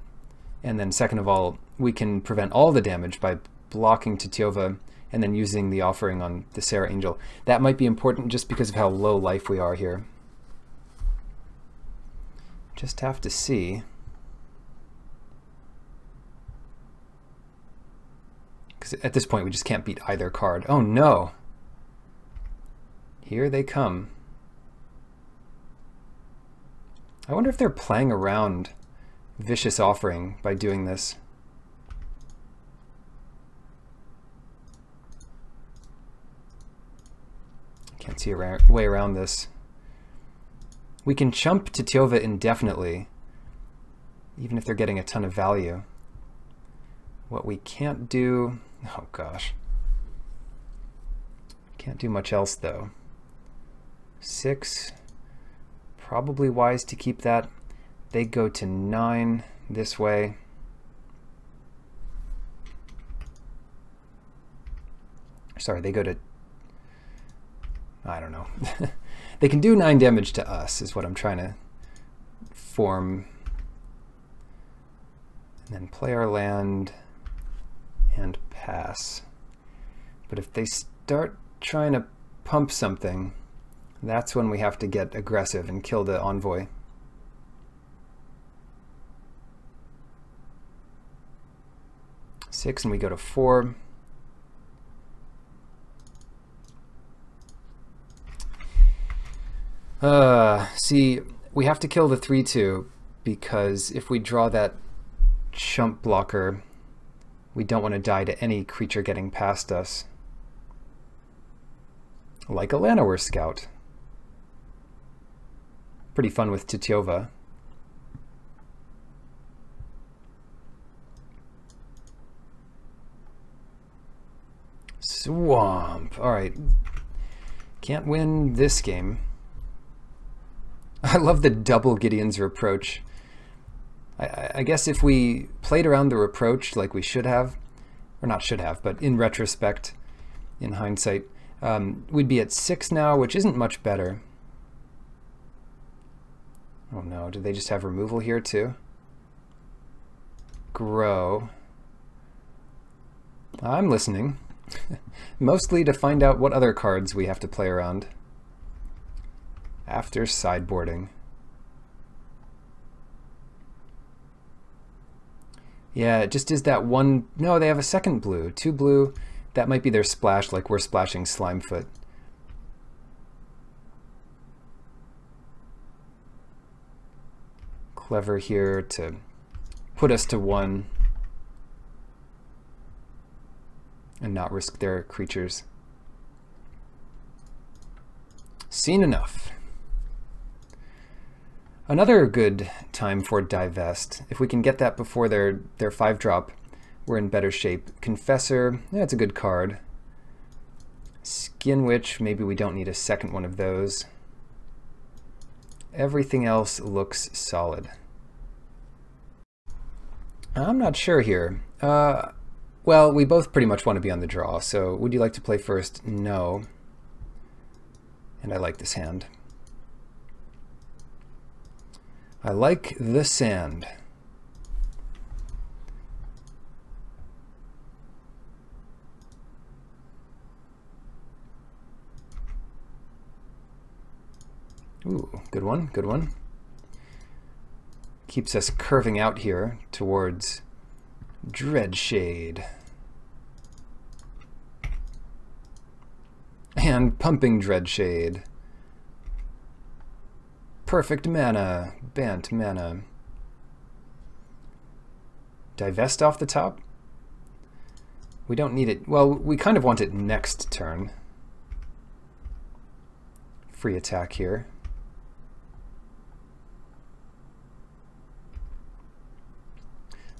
And then second of all, we can prevent all the damage by blocking Titiova and then using the offering on the Sarah Angel. That might be important just because of how low life we are here. Just have to see. Because at this point we just can't beat either card. Oh no! Here they come. I wonder if they're playing around Vicious Offering by doing this. Can't see a way around this. We can chump Titiova indefinitely, even if they're getting a ton of value. What we can't do... oh gosh. Can't do much else though. 6. Probably wise to keep that. They go to 9 this way. Sorry, they go to... I don't know. They can do 9 damage to us, is what I'm trying to form. And then play our land and pass. But if they start trying to pump something, that's when we have to get aggressive and kill the envoy. Six, and we go to 4. See, we have to kill the 3/2 because if we draw that chump blocker, we don't want to die to any creature getting past us. Like a Llanowar Scout. Pretty fun with Titiova. Swamp. Alright. Can't win this game. I love the double Gideon's Reproach. I guess if we played around the Reproach like we should have, or not should have, but in retrospect, in hindsight, we'd be at 6 now, which isn't much better. Oh no, did they just have removal here too? Grow. I'm listening. Mostly to find out what other cards we have to play around. After sideboarding. Yeah, it just is that one... No, they have a second blue. 2 blue. That might be their splash, like we're splashing Slimefoot. Clever here to put us to 1 and not risk their creatures. Seen enough. Another good time for Divest. If we can get that before their 5-drop, we're in better shape. Confessor, that's a good card. Skin Witch, maybe we don't need a second one of those. Everything else looks solid. I'm not sure here. Well, we both pretty much want to be on the draw, so would you like to play first? No. And I like this hand. I like the sand. Ooh, good one, good one. Keeps us curving out here towards Dreadshade. And pumping Dreadshade. Perfect mana. Bant mana. Divest off the top? We don't need it. Well, we kind of want it next turn. Free attack here.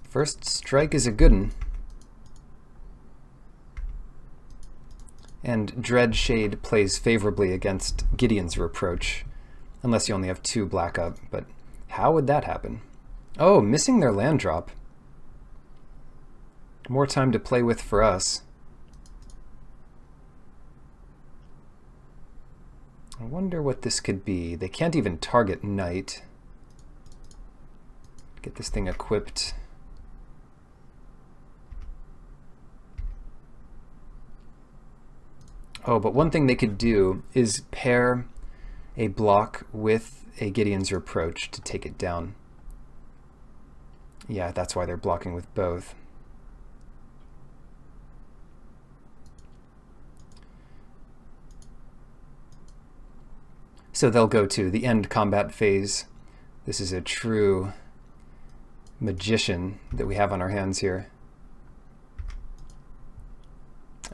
First strike is a good one. And Dreadshade plays favorably against Gideon's Reproach. Unless you only have 2 black up, but how would that happen? Oh, missing their land drop. More time to play with for us. I wonder what this could be. They can't even target Knight. Get this thing equipped. Oh, but one thing they could do is pair a block with a Gideon's Reproach to take it down. Yeah, that's why they're blocking with both. So they'll go to the end combat phase. This is a true magician that we have on our hands here.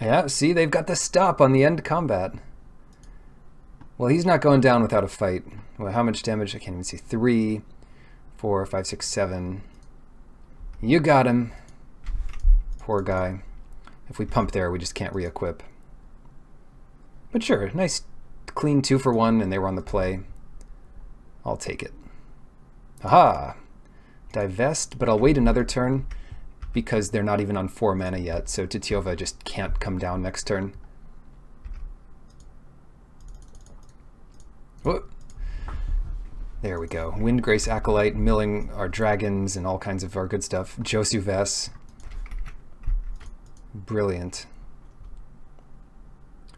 Yeah, see, they've got the stop on the end combat. Well, he's not going down without a fight. Well, how much damage? I can't even see. 3, 4, 5, 6, 7. You got him. Poor guy. If we pump there, we just can't re-equip. But sure, nice clean 2 for 1, and they were on the play. I'll take it. Aha! Divest, but I'll wait another turn because they're not even on 4 mana yet, so Titiova just can't come down next turn. Whoop. There we go. Windgrace Acolyte, milling our dragons and all kinds of our good stuff. Josuves. Brilliant.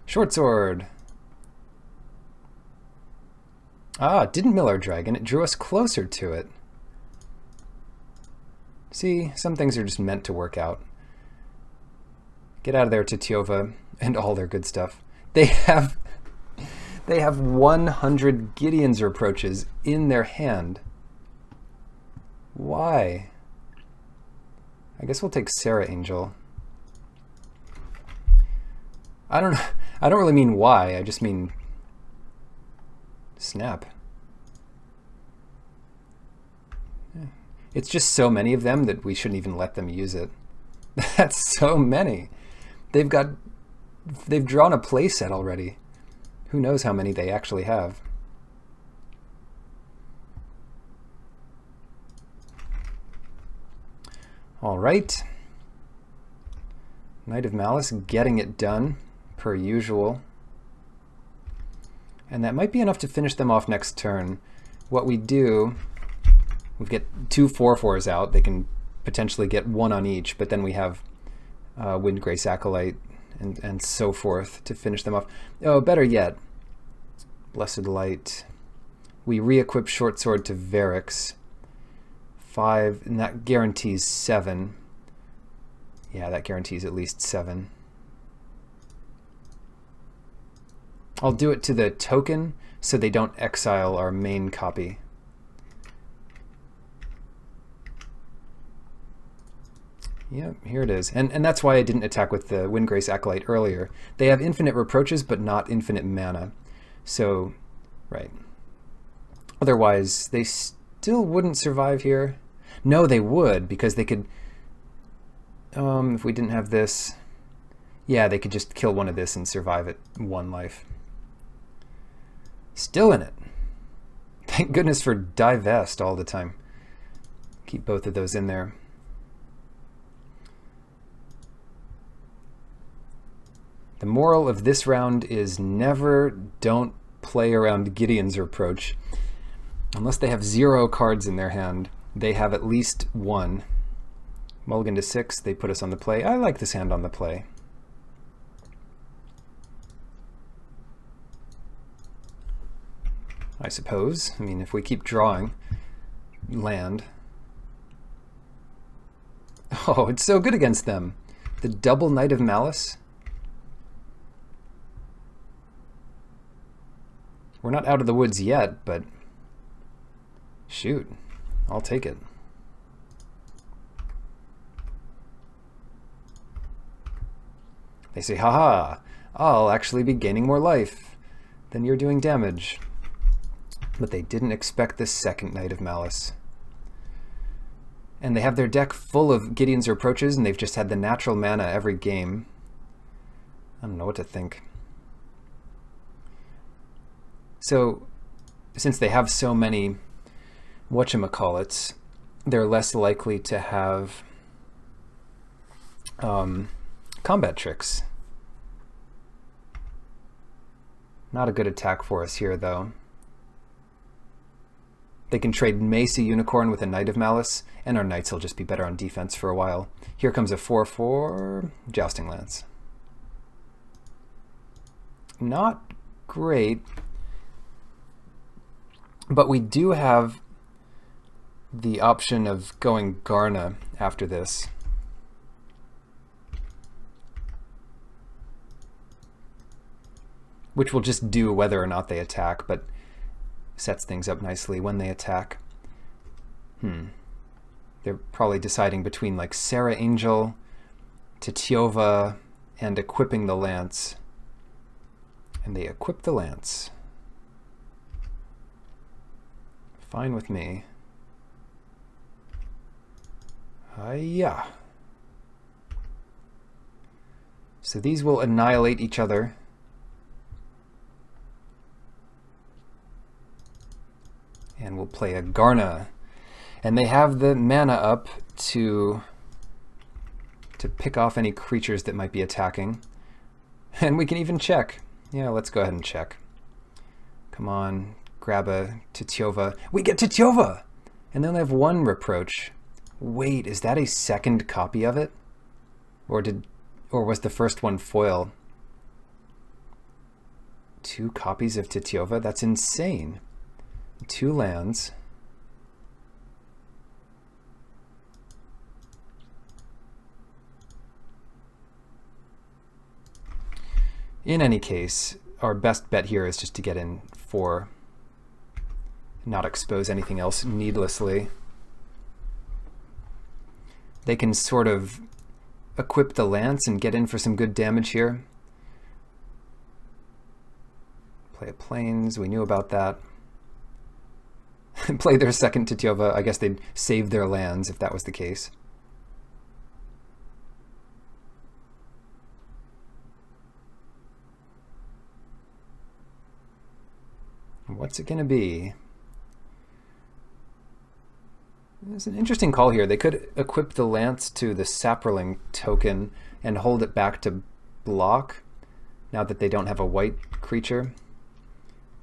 Short sword. Ah, it didn't mill our dragon. It drew us closer to it. See, some things are just meant to work out. Get out of there, Titiova, and all their good stuff. They have 100 Gideon's Reproaches in their hand. Why? I guess we'll take Sarah Angel. I don't really mean why, I just mean snap. It's just so many of them that we shouldn't even let them use it. That's so many. They've drawn a playset already. Who knows how many they actually have. All right. Knight of Malice getting it done, per usual. And that might be enough to finish them off next turn. What we do, we get 2 4/4s out. They can potentially get 1 on each, but then we have Windgrace Acolyte and so forth to finish them off. Oh, better yet, Blessed Light. We re-equip Short Sword to Varix. 5, and that guarantees 7. Yeah, that guarantees at least 7. I'll do it to the token so they don't exile our main copy. Yep, here it is. And that's why I didn't attack with the Windgrace Acolyte earlier. They have infinite reproaches, but not infinite mana. So, right. Otherwise, they still wouldn't survive here. No, they would, because they could... if we didn't have this... Yeah, they could just kill one of this and survive at 1 life. Still in it. Thank goodness for divest all the time. Keep both of those in there. The moral of this round is don't play around Gideon's Reproach. Unless they have 0 cards in their hand, they have at least 1. Mulligan to 6, they put us on the play. I like this hand on the play. I suppose. I mean, if we keep drawing land. Oh, it's so good against them. The double Knight of Malice. We're not out of the woods yet, but shoot, I'll take it. They say, haha, I'll actually be gaining more life than you're doing damage. But they didn't expect this second Knight of Malice. And they have their deck full of Gideon's Reproaches, and they've just had the natural mana every game. I don't know what to think. So, since they have so many whatchamacallits, they're less likely to have combat tricks. Not a good attack for us here, though. They can trade Macy Unicorn with a Knight of Malice, and our Knights will just be better on defense for a while. Here comes a 4/4 Jousting Lance. Not great, but we do have the option of going Garna after this. Which will just do whether or not they attack, but sets things up nicely when they attack. They're probably deciding between like Sarah Angel, Titiova, and equipping the lance. And they equip the lance. Fine with me. Yeah. So these will annihilate each other. And we'll play a Garna. And they have the mana up to pick off any creatures that might be attacking. And we can even check. Yeah, let's go ahead and check. Come on, grab a Titiova. We get Titiova! And then they have one reproach. Wait, is that a second copy of it? Or was the first one foil? 2 copies of Titiova? That's insane. 2 lands. In any case, our best bet here is just to get in 4. Not expose anything else needlessly. They can sort of equip the lance and get in for some good damage here. Play a plains, we knew about that. Play their second Titiova, I guess they'd save their lands if that was the case. What's it gonna be? It's an interesting call here. They could equip the lance to the Sapperling token and hold it back to block now that they don't have a white creature.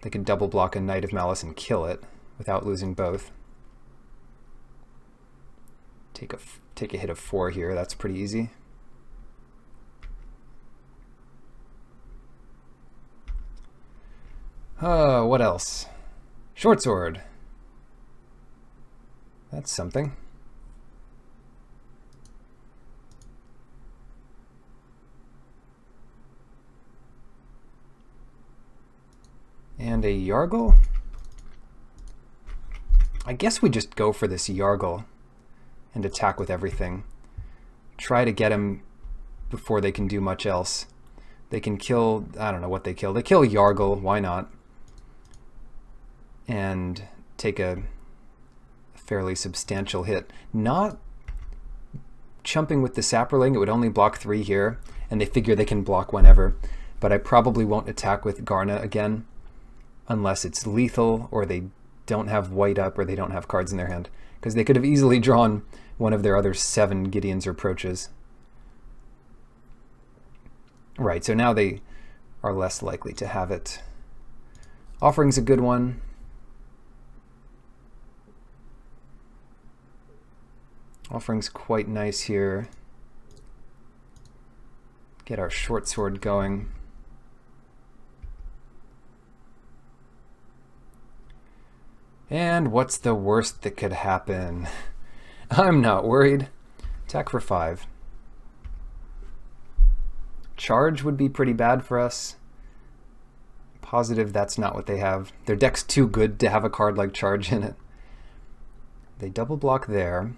They can double block a Knight of Malice and kill it without losing both. Take a hit of 4 here, that's pretty easy. What else? Short sword. That's something. And a Yargle? I guess we just go for this Yargle and attack with everything. Try to get him before they can do much else. They can kill, I don't know what they kill. They kill Yargle, why not? And take a fairly substantial hit. Not chumping with the Sapperling, it would only block 3 here, and they figure they can block whenever. But I probably won't attack with Garna again, unless it's lethal, or they don't have white up, or they don't have cards in their hand. Because they could have easily drawn one of their other 7 Gideon's Reproaches. Right, so now they are less likely to have it. Offering's a good one. Offering's quite nice here. Get our short sword going. And what's the worst that could happen? I'm not worried. Attack for 5. Charge would be pretty bad for us. Positive that's not what they have. Their deck's too good to have a card like Charge in it. They double block there.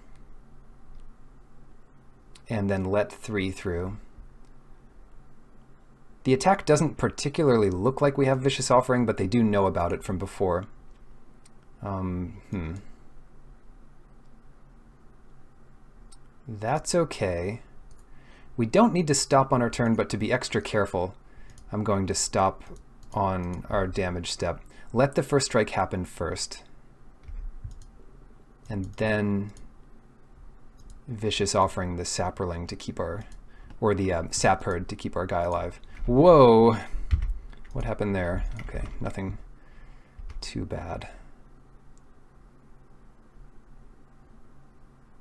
And then let 3 through. The attack doesn't particularly look like we have Vicious Offering, but they do know about it from before. That's okay. We don't need to stop on our turn, but to be extra careful, I'm going to stop on our damage step. Let the first strike happen first. And then Vicious Offering the Sapperling to keep our, or the Sap Herd to keep our guy alive. Whoa! What happened there? Okay, nothing too bad.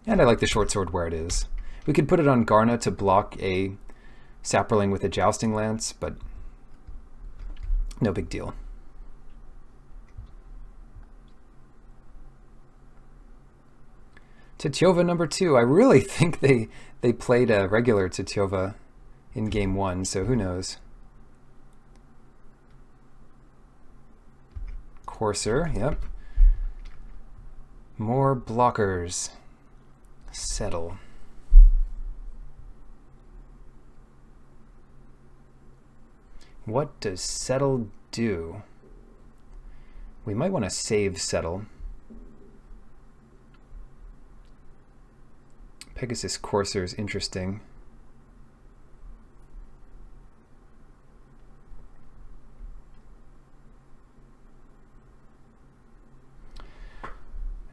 And I like the short sword where it is. We could put it on Garna to block a Sapperling with a Jousting Lance, but no big deal. Titiova number 2. I really think they played a regular Titiova in game 1, so who knows. Courser, yep. More blockers. Settle. What does Settle do? We might want to save Settle. Pegasus Courser is interesting.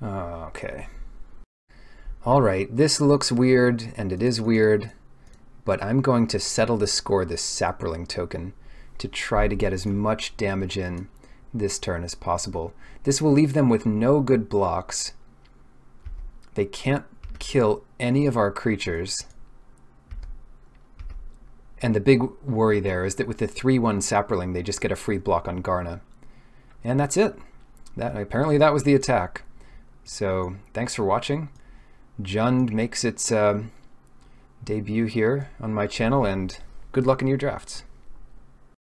Okay. Alright, this looks weird, and it is weird, but I'm going to settle to score this Sapperling token to try to get as much damage in this turn as possible. This will leave them with no good blocks. They can't kill any of our creatures. And the big worry there is that with the 3/1 Saproling, they just get a free block on Garna. And that's it. Apparently that was the attack. So thanks for watching. Jund makes its debut here on my channel, and good luck in your drafts.